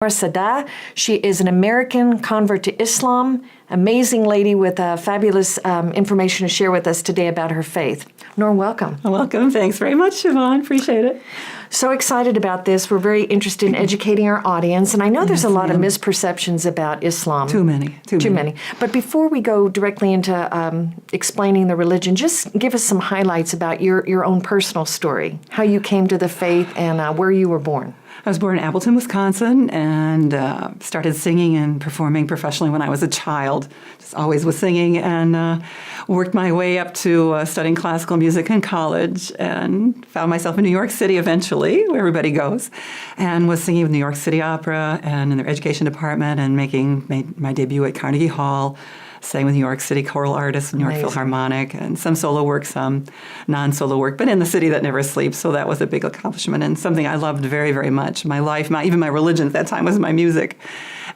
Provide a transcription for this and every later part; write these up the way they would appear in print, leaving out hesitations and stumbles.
Noor Saadeh. She is an American convert to Islam, amazing lady with fabulous information to share with us today about her faith. Noor, welcome. Welcome. Thanks very much, Siobhan. Appreciate it. So excited about this. We're very interested in educating our audience, and I know there's a lot of misperceptions about Islam. Too many. But before we go directly into explaining the religion, just give us some highlights about your own personal story, how you came to the faith and where you were born. I was born in Appleton, Wisconsin, and started singing and performing professionally when I was a child. Just always was singing, and worked my way up to studying classical music in college, and found myself in New York City eventually, where everybody goes, and was singing with New York City Opera and in their education department, and made my debut at Carnegie Hall. Sang with New York City choral artists, New York Philharmonic, and some solo work, some non-solo work, but in the city that never sleeps, so that was a big accomplishment and something I loved very, very much. My life, even my religion at that time was my music.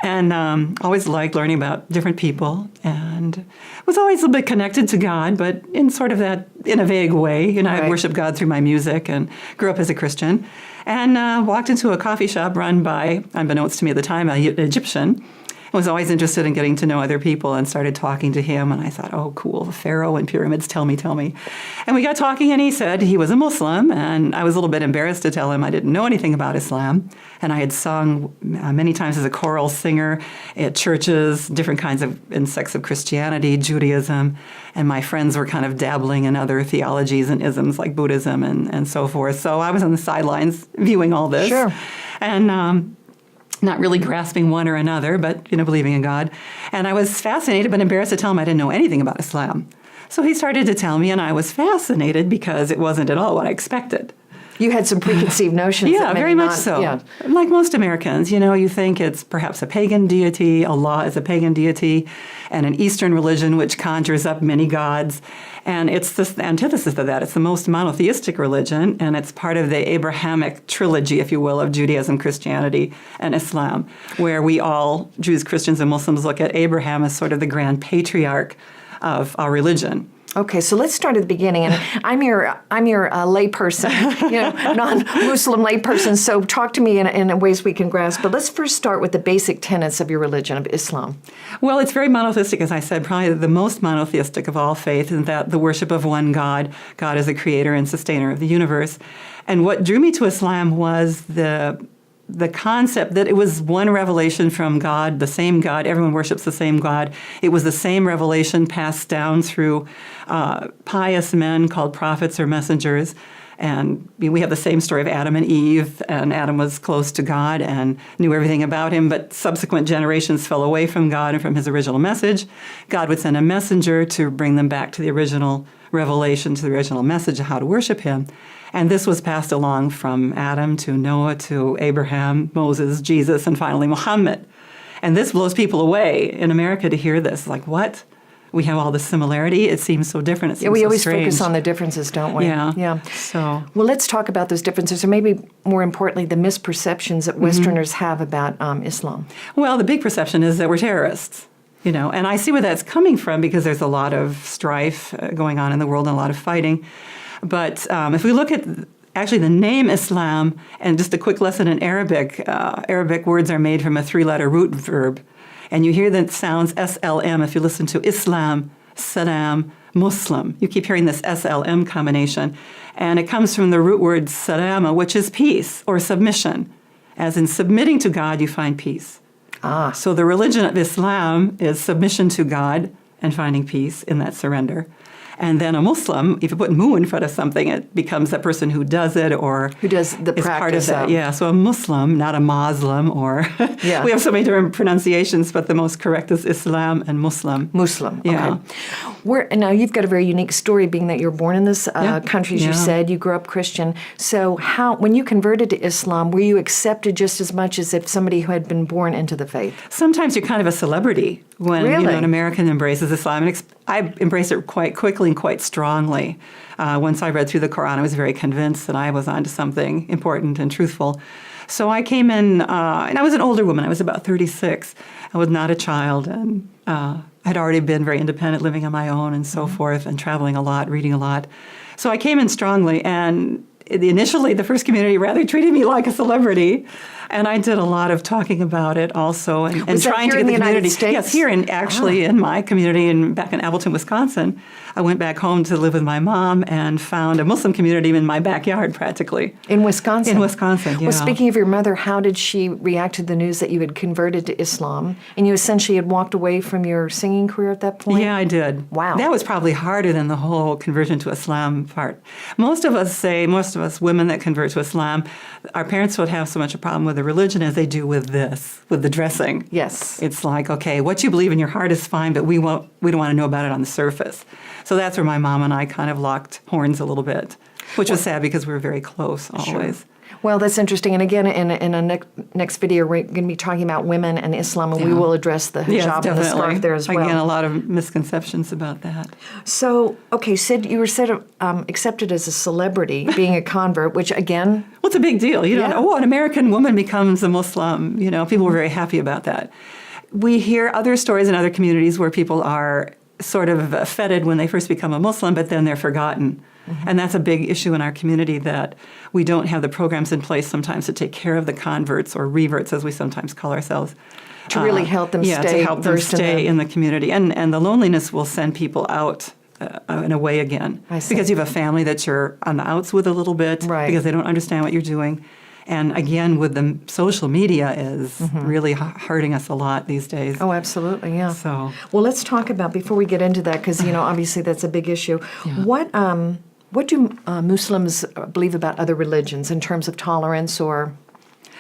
And always liked learning about different people, and was always a little bit connected to God, but in a vague way. I worshiped God through my music and grew up as a Christian. And walked into a coffee shop run by, unbeknownst to me at the time, an Egyptian. I was always interested in getting to know other people and started talking to him. And I thought, oh, cool, the Pharaoh and pyramids, tell me. And we got talking, and he said he was a Muslim. And I was a little bit embarrassed to tell him I didn't know anything about Islam. And I had sung many times as a choral singer at churches, different kinds of sects of Christianity, Judaism. And my friends were kind of dabbling in other theologies and isms like Buddhism and so forth. So I was on the sidelines viewing all this. Sure. And not really grasping one or another, but believing in God. And I was fascinated, but embarrassed to tell him I didn't know anything about Islam. So he started to tell me, and I was fascinated because it wasn't at all what I expected. You had some preconceived notions. Yeah, very much so. Yeah. Like most Americans, you think it's perhaps a pagan deity, Allah is a pagan deity, and an Eastern religion which conjures up many gods. And it's the antithesis of that. It's the most monotheistic religion, and it's part of the Abrahamic trilogy, if you will, of Judaism, Christianity, and Islam, where we all, Jews, Christians, and Muslims, look at Abraham as sort of the grand patriarch of our religion. Okay, so let's start at the beginning, and I'm your layperson, non-Muslim layperson. So talk to me in ways we can grasp. But let's first start with the basic tenets of your religion, of Islam. Well, it's very monotheistic, as I said, probably the most monotheistic of all faiths, in that the worship of one God. God is the creator and sustainer of the universe. And what drew me to Islam was the concept that it was one revelation from God, the same God. Everyone worships the same God. It was the same revelation passed down through pious men called prophets or messengers. And we have the same story of Adam and Eve, and Adam was close to God and knew everything about him, but subsequent generations fell away from God and from his original message. God would send a messenger to bring them back to the original revelation, to the original message of how to worship him. And this was passed along from Adam to Noah to Abraham, Moses, Jesus, and finally Muhammad. And this blows people away in America to hear this. Like, what? We have all this similarity. It seems so different. It seems we always strange. focus on the differences, don't we? Yeah. So, well, let's talk about those differences, or maybe more importantly, the misperceptions that Westerners have about Islam. Well, the big perception is that we're terrorists. And I see where that's coming from because there's a lot of strife going on in the world and a lot of fighting. But if we look at actually the name Islam, and just a quick lesson in Arabic, Arabic words are made from a three-letter root verb. And you hear that sounds SLM if you listen to Islam, Salam, Muslim. You keep hearing this SLM combination. And it comes from the root word salama, which is peace or submission. As in submitting to God, you find peace. So the religion of Islam is submission to God and finding peace in that surrender. And then a Muslim, if you put mu in front of something, it becomes that person who does it or who does the is practice part of that. Yeah, so a Muslim, not a Muslim, or we have so many different pronunciations, but the most correct is Islam and Muslim. Muslim, yeah. Okay. And now you've got a very unique story, being that you're born in this country, as you said, you grew up Christian. So when you converted to Islam, were you accepted just as much as if somebody who had been born into the faith? Sometimes you're kind of a celebrity when an American embraces Islam. And I embraced it quite quickly and quite strongly. Once I read through the Quran, I was very convinced that I was onto something important and truthful. So I came in, and I was an older woman. I was about 36. I was not a child, and had already been very independent, living on my own and so forth, and traveling a lot, reading a lot. So I came in strongly, and initially the first community rather treated me like a celebrity. And I did a lot of talking about it also, and Was that trying here to get in the the United community. States? Yes, here in my community, back in Appleton, Wisconsin. I went back home to live with my mom and found a Muslim community in my backyard, practically. In Wisconsin? In Wisconsin, yeah. Well, speaking of your mother, how did she react to the news that you had converted to Islam and you essentially had walked away from your singing career at that point? Yeah, I did. Wow. That was probably harder than the whole conversion to Islam part. Most of us women that convert to Islam, our parents don't have so much a problem with the religion as they do with the dressing. Yes. It's like, okay, what you believe in your heart is fine, but we don't want to know about it on the surface. So that's where my mom and I kind of locked horns a little bit, which was sad because we were very close always. Sure. Well, that's interesting. And again, in a next video, we're going to be talking about women and Islam, and we will address the hijab and the scarf there as well. Again, a lot of misconceptions about that. So, okay, Sid, you were accepted as a celebrity, being a convert, which again... Well, it's a big deal. An American woman becomes a Muslim. People were very happy about that. We hear other stories in other communities where people are sort of feted when they first become a Muslim, but then they're forgotten. Mm-hmm. And that's a big issue in our community, that we don't have the programs in place sometimes to take care of the converts, or reverts as we sometimes call ourselves. To really help them stay in the community. And the loneliness will send people out in a way again. Because you have a family that you're on the outs with a little bit, right, because they don't understand what you're doing. And again, with the social media is really hurting us a lot these days. Oh, absolutely, yeah. So, well, let's talk about, before we get into that, because obviously that's a big issue. Yeah. What do Muslims believe about other religions in terms of tolerance or?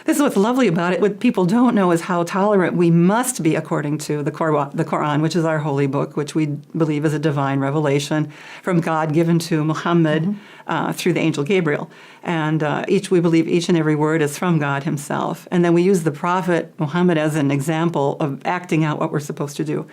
This is what's lovely about it. What people don't know is how tolerant we must be according to the Quran, which is our holy book, which we believe is a divine revelation from God given to Muhammad through the angel Gabriel. And we believe each and every word is from God himself. And then we use the prophet Muhammad as an example of acting out what we're supposed to do.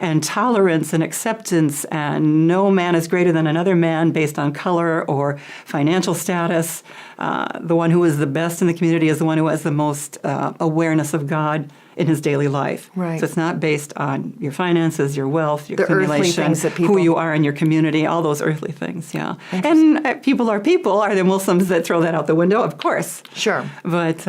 And tolerance and acceptance, and no man is greater than another man based on color or financial status. The one who is the best in the community is the one who has the most awareness of God in his daily life. Right. So it's not based on your finances, your wealth, your the accumulation, earthly things that people... who you are in your community, all those earthly things, yeah. And people are people. Are there Muslims that throw that out the window? Of course. Sure. But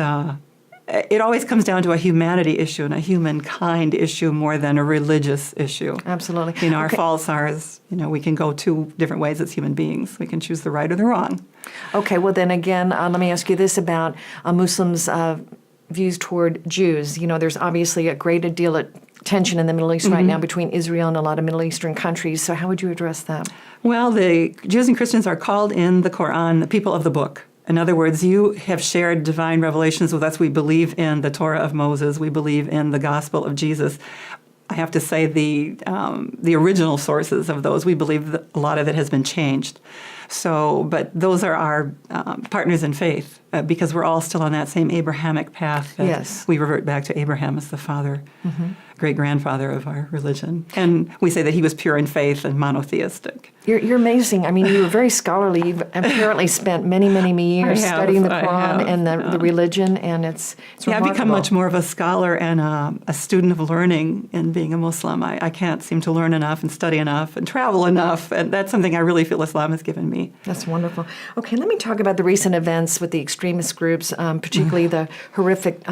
it always comes down to a humanity issue and a humankind issue more than a religious issue. Absolutely. Our faults are, we can go two different ways as human beings. We can choose the right or the wrong. Okay, well then again, let me ask you this about Muslims' views toward Jews. There's obviously a great deal of tension in the Middle East right now between Israel and a lot of Middle Eastern countries. So how would you address that? Well, the Jews and Christians are called in the Quran the people of the book. In other words, you have shared divine revelations with us. We believe in the Torah of Moses. We believe in the gospel of Jesus. I have to say the original sources of those, we believe that a lot of it has been changed. So, but those are our partners in faith because we're all still on that same Abrahamic path. Yes. We revert back to Abraham as the father, great-grandfather of our religion. And we say that he was pure in faith and monotheistic. You're amazing. I mean, you were very scholarly. You've apparently spent many, many years studying the Quran and the religion, and it's remarkable. I've become much more of a scholar and a student of learning in being a Muslim. I can't seem to learn enough and study enough and travel enough, and that's something I really feel Islam has given me. That's wonderful. Okay, let me talk about the recent events with the extremist groups, particularly the horrific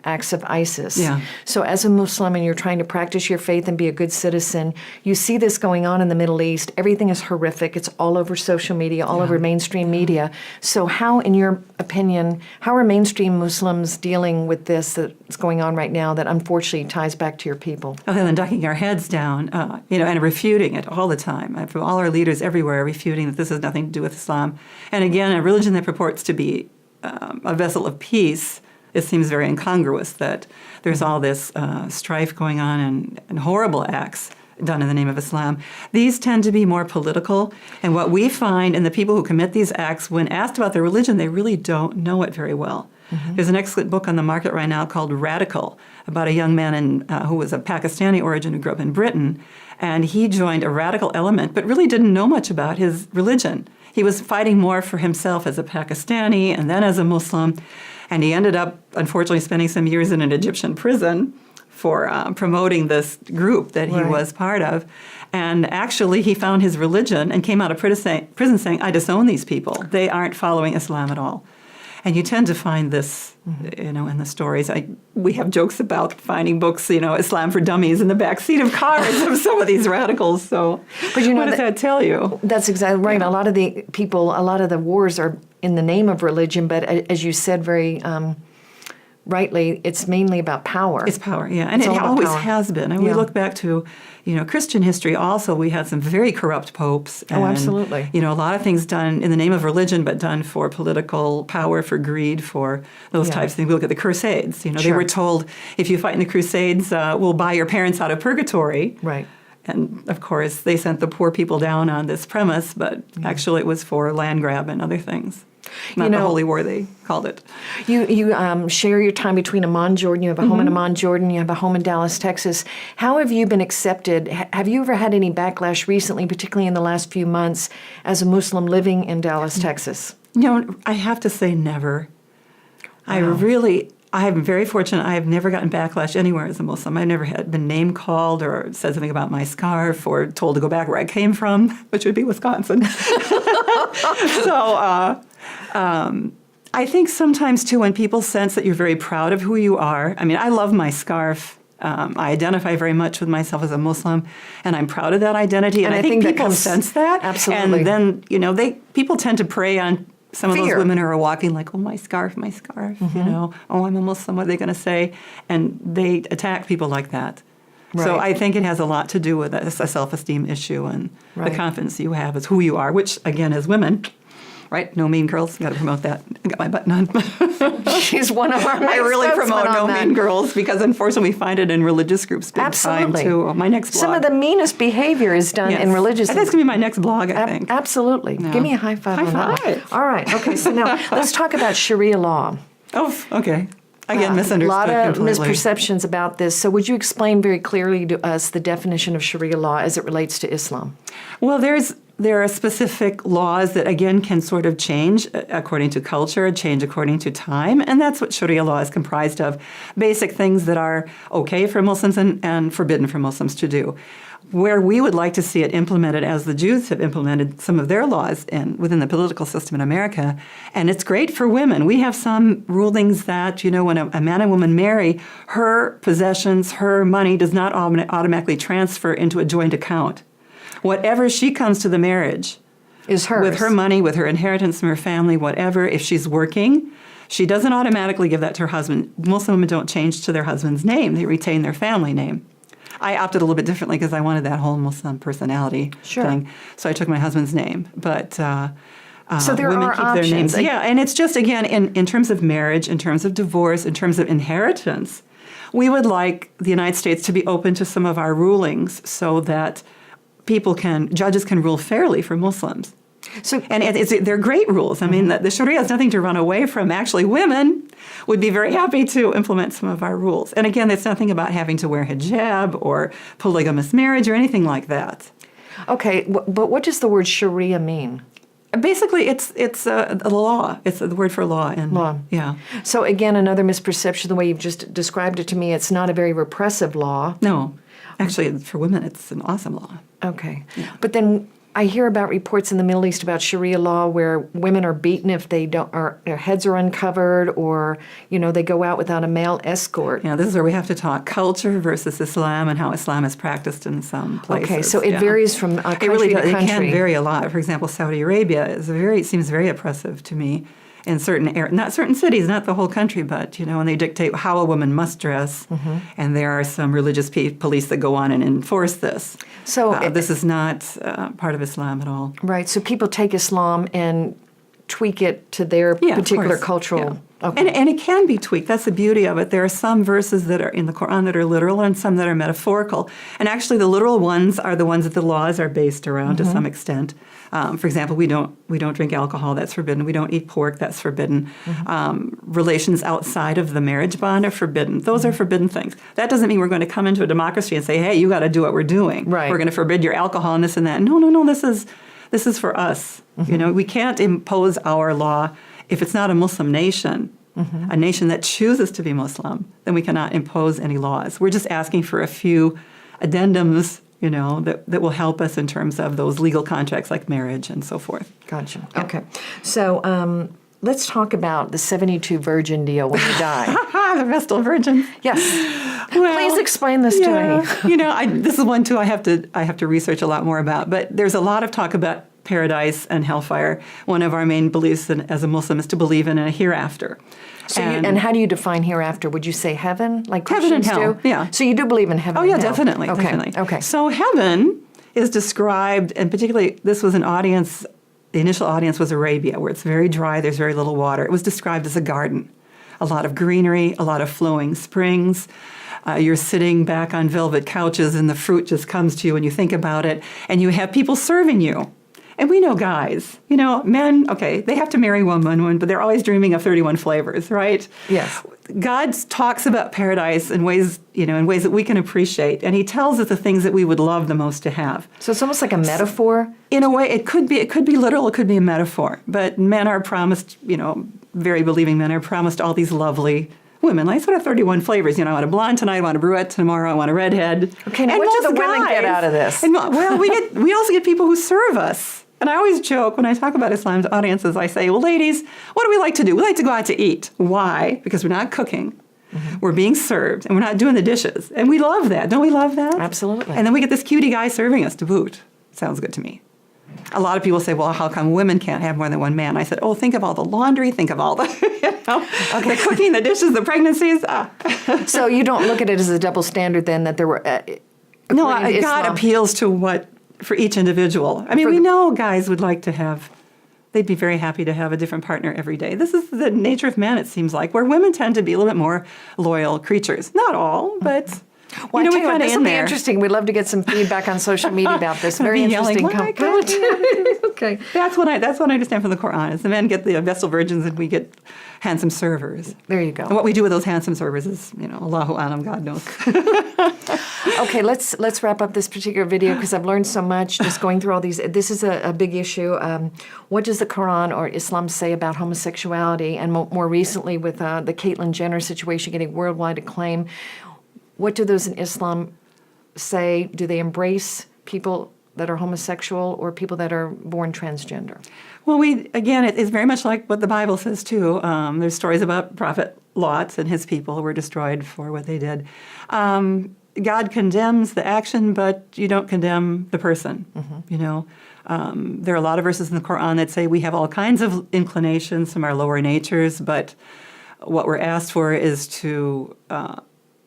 acts of ISIS. Yeah. So as a Muslim and you're trying to practice your faith and be a good citizen, you see this going on in the Middle East. Everything is horrific. It's all over social media, all over mainstream media. So how, in your opinion, how are mainstream Muslims dealing with this that's going on right now that unfortunately ties back to your people? Other than ducking our heads down, and refuting it all the time. From all our leaders everywhere, refuting that this has nothing to do with Islam. And again, a religion that purports to be a vessel of peace, it seems very incongruous that there's all this strife going on and horrible acts done in the name of Islam. These tend to be more political, and what we find in the people who commit these acts, when asked about their religion, they really don't know it very well. There's an excellent book on the market right now called Radical, about a young man who was of Pakistani origin who grew up in Britain, and he joined a radical element, but really didn't know much about his religion. He was fighting more for himself as a Pakistani and then as a Muslim, and he ended up, unfortunately, spending some years in an Egyptian prison for promoting this group that he was part of. And actually, he found his religion and came out of prison saying, I disown these people. They aren't following Islam at all. And you tend to find this, in the stories. We have jokes about finding books, Islam for Dummies in the back seat of cars of some of these radicals. So but what does that tell you? That's exactly right. Yeah. A lot of the wars are in the name of religion, but as you said very rightly, it's mainly about power. It's power, yeah. And it always has been. And we look back to, Christian history also. We had some very corrupt popes. And, absolutely. A lot of things done in the name of religion, but done for political power, for greed, for those types of things. We look at the Crusades. They were told, if you fight in the Crusades, we'll buy your parents out of purgatory. Right. And, of course, they sent the poor people down on this premise, but actually it was for land grab and other things. Not the Holy War, they called it. You share your time between Amman, Jordan. You have a home in Amman, Jordan. You have a home in Dallas, Texas. How have you been accepted? Have you ever had any backlash recently, particularly in the last few months, as a Muslim living in Dallas, Texas? I have to say never. Wow. I am very fortunate. I have never gotten backlash anywhere as a Muslim. I've never been name called or said something about my scarf or told to go back where I came from, which would be Wisconsin. So I think sometimes, too, when people sense that you're very proud of who you are. I mean, I love my scarf. I identify very much with myself as a Muslim, and I'm proud of that identity. And I think people sense that. Absolutely. And then, people tend to prey on some of those women who are walking like, oh, my scarf, oh, I'm a Muslim, what are they going to say? And they attack people like that. Right. So I think it has a lot to do with a self-esteem issue and the confidence you have as who you are, which, again, as women, right? No mean girls. Got to promote that. I got my button on. She's one of our I really promote no mean girls because, unfortunately, we find it in religious groups big time, too. My next blog. Some of the meanest behavior is done in religious. That's going to be my next blog, I think. Absolutely. No. Give me a high five on that. All right. Okay, so now let's talk about Sharia law. Oh, okay. Again, misunderstood. A lot of completely. misperceptions about this. So would you explain very clearly to us the definition of Sharia law as it relates to Islam? Well, there are specific laws that, again, can sort of change according to culture, change according to time, and that's what Sharia law is comprised of. Basic things that are okay for Muslims and forbidden for Muslims to do. Where we would like to see it implemented as the Jews have implemented some of their laws within the political system in America, and it's great for women. We have some rulings that, when a man and woman marry, her possessions, her money does not automatically transfer into a joint account. Whatever she comes to the marriage is hers. With her money, with her inheritance from her family, whatever, if she's working, she doesn't automatically give that to her husband. Muslim women don't change to their husband's name. They retain their family name. I opted a little bit differently because I wanted that whole Muslim personality thing. So I took my husband's name. But so there women are keep options. Their names. Yeah, and it's just, again, in terms of marriage, in terms of divorce, in terms of inheritance, we would like the United States to be open to some of our rulings so that judges can rule fairly for Muslims. And they're great rules. I mean, the Sharia has nothing to run away from. Actually, women would be very happy to implement some of our rules. And again, it's nothing about having to wear hijab or polygamous marriage or anything like that. Okay, but what does the word Sharia mean? Basically, it's a law. It's the word for law. Law. Yeah. So again, another misperception, the way you've just described it to me, it's not a very repressive law. No. Actually, for women, it's an awesome law. Okay. Yeah. But then I hear about reports in the Middle East about Sharia law where women are beaten if they their heads are uncovered, or they go out without a male escort. Yeah, this is where we have to talk culture versus Islam and how Islam is practiced in some places. Okay, so it varies from country to country. It can vary a lot. For example, Saudi Arabia seems very oppressive to me. In not certain cities, not the whole country, but, and they dictate how a woman must dress, and there are some religious police that go on and enforce this. So this is not part of Islam at all. Right, so people take Islam and tweak it to their particular cultural... Yeah. Okay. And it can be tweaked. That's the beauty of it. There are some verses that are in the Quran that are literal and some that are metaphorical. And actually the literal ones are the ones that the laws are based around to some extent. For example, we don't drink alcohol, that's forbidden. We don't eat pork, that's forbidden. Relations outside of the marriage bond are forbidden. Those are forbidden things. That doesn't mean we're going to come into a democracy and say, hey, you got to do what we're doing. Right. We're going to forbid your alcohol and this and that. No, this is for us. We can't impose our law if it's not a Muslim nation. A nation that chooses to be Muslim, then we cannot impose any laws. We're just asking for a few addendums, that will help us in terms of those legal contracts like marriage and so forth. Gotcha. Okay. So let's talk about the 72 virgin deal when you die. The Vestal Virgins. Yes. Well, Please explain this to me. This is one too I have to research a lot more about. But there's a lot of talk about paradise and hellfire. One of our main beliefs as a Muslim is to believe in a hereafter. So and how do you define hereafter? Would you say heaven, like heaven and Christians hell, do? yeah. So you do believe in heaven Oh, yeah, and hell? definitely, Okay. definitely. Okay. So heaven is described, and particularly this was an audience, the initial audience was Arabia, where it's very dry, there's very little water. It was described as a garden. A lot of greenery, a lot of flowing springs. You're sitting back on velvet couches and the fruit just comes to you when you think about it, and you have people serving you. And we know guys, men, okay, they have to marry woman, but they're always dreaming of 31 flavors, right? Yes. God talks about paradise in ways, in ways that we can appreciate, and he tells us the things that we would love the most to have. So it's almost like a metaphor? In a way, it could be literal, it could be a metaphor, but men are promised, very believing men are promised all these lovely women. Like, sort of 31 flavors. I want a blonde tonight, I want a brunette tomorrow, I want a redhead. Okay, now what do the women get out of this? We also get people who serve us. And I always joke when I talk about Islam's audiences, I say, well, ladies, what do we like to do? We like to go out to eat. Why? Because we're not cooking. Mm-hmm. We're being served, and we're not doing the dishes. And we love that. Don't we love that? Absolutely. And then we get this cutie guy serving us to boot. Sounds good to me. A lot of people say, well, how come women can't have more than one man? I said, oh, think of all the laundry, think of all the, the cooking, the dishes, the pregnancies. So you don't look at it as a double standard then that there were... No, God appeals to what... for each individual. I mean, we know guys would like to have, they'd be very happy to have a different partner every day. This is the nature of men, it seems like, where women tend to be a little bit more loyal creatures. Not all, but... Well, we kind of this will be interesting. We'd love to get some feedback on social media about this. Very interesting. Okay. That's what I understand from the Quran is the men get the Vestal Virgins and we get handsome servers. There you go. And what we do with those handsome servers is, Allahu Alam, God knows. Okay, let's wrap up this particular video because I've learned so much just going through all these. This is a big issue. What does the Quran or Islam say about homosexuality? And more recently with the Caitlyn Jenner situation getting worldwide acclaim, what do those in Islam say? Do they embrace people that are homosexual or people that are born transgender? Well, it's very much like what the Bible says, too. There's stories about Prophet Lot and his people who were destroyed for what they did. God condemns the action, but you don't condemn the person, There are a lot of verses in the Quran that say we have all kinds of inclinations from our lower natures, but what we're asked for is to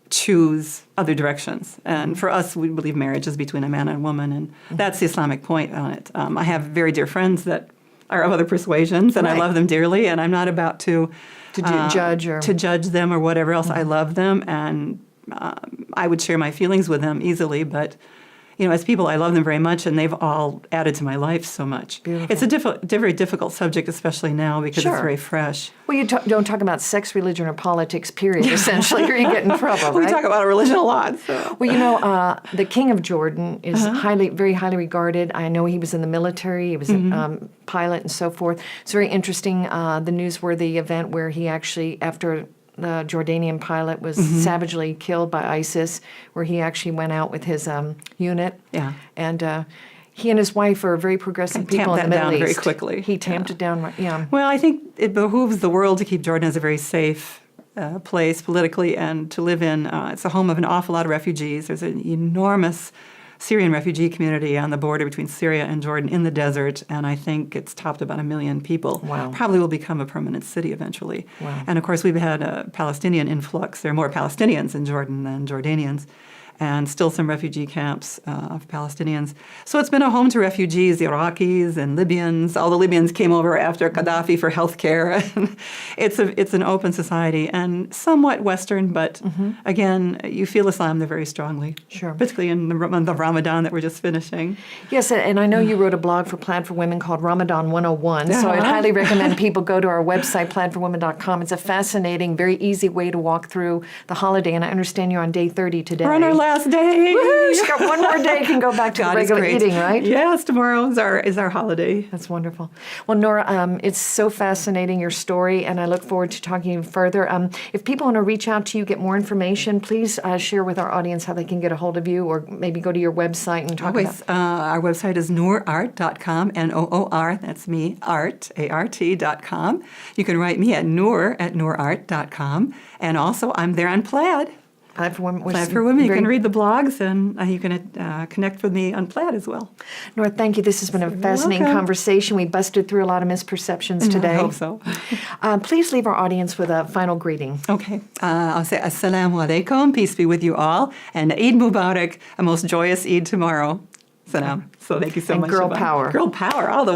choose other directions. And for us, we believe marriage is between a man and a woman, and that's the Islamic point on it. I have very dear friends that are of other persuasions, and I love them dearly, and I'm not about to judge them or whatever else. I love them, and I would share my feelings with them easily, but as people, I love them very much, and they've all added to my life so much. Beautiful. It's a very difficult subject, especially now, because it's very fresh. Well, you don't talk about sex, religion, or politics, period, essentially, or you get in trouble, right? We talk about religion a lot. So. Well, the King of Jordan is very highly regarded. I know he was in the military. He was a pilot and so forth. It's very interesting, the newsworthy event where he actually, after the Jordanian pilot was savagely killed by ISIS, where he actually went out with his unit. Yeah. And he and his wife are very progressive people in the Middle East. Very quickly. He tamped it down, yeah. Well, I think it behooves the world to keep Jordan as a very safe place politically and to live in. It's a home of an awful lot of refugees. There's an enormous Syrian refugee community on the border between Syria and Jordan in the desert, and I think it's topped about 1 million people. Wow. Probably will become a permanent city eventually. Wow. And of course, we've had a Palestinian influx. There are more Palestinians in Jordan than Jordanians, and still some refugee camps of Palestinians. So it's been a home to refugees, the Iraqis and Libyans. All the Libyans came over after Gaddafi for health care. It's an open society and somewhat Western, but again, you feel Islam there very strongly. Sure. Particularly in the Ramadan that we're just finishing. Yes, and I know you wrote a blog for Plaid for Women called Ramadan 101, so I'd highly recommend people go to our website, plaidforwomen.com. It's a fascinating, very easy way to walk through the holiday, and I understand you're on day 30 today. We're on our last day. Woo-hoo, she's got one more day, can go back to the God is regular great. eating, right? Yes, tomorrow is our holiday. That's wonderful. Well, Nora, it's so fascinating, your story, and I look forward to talking to you further. If people want to reach out to you, get more information, please share with our audience how they can get a hold of you, or maybe go to your website and talk about it. Our website is noorart.com, Noor, that's me, art, ART.com. You can write me at noorart.com. And also, I'm there on Plaid. Plaid for Women. Plaid for Women. You can read the blogs, and you can connect with me on Plaid as well. Nora, thank you. This has been a fascinating welcome. conversation. We busted through a lot of misperceptions today. I hope so. Please leave our audience with a final greeting. Okay. I'll say Assalamu alaikum, peace be with you all, and Eid Mubarak, a most joyous Eid tomorrow. Salam. So thank you so And much. girl Siobhan. power. Girl power, all the way.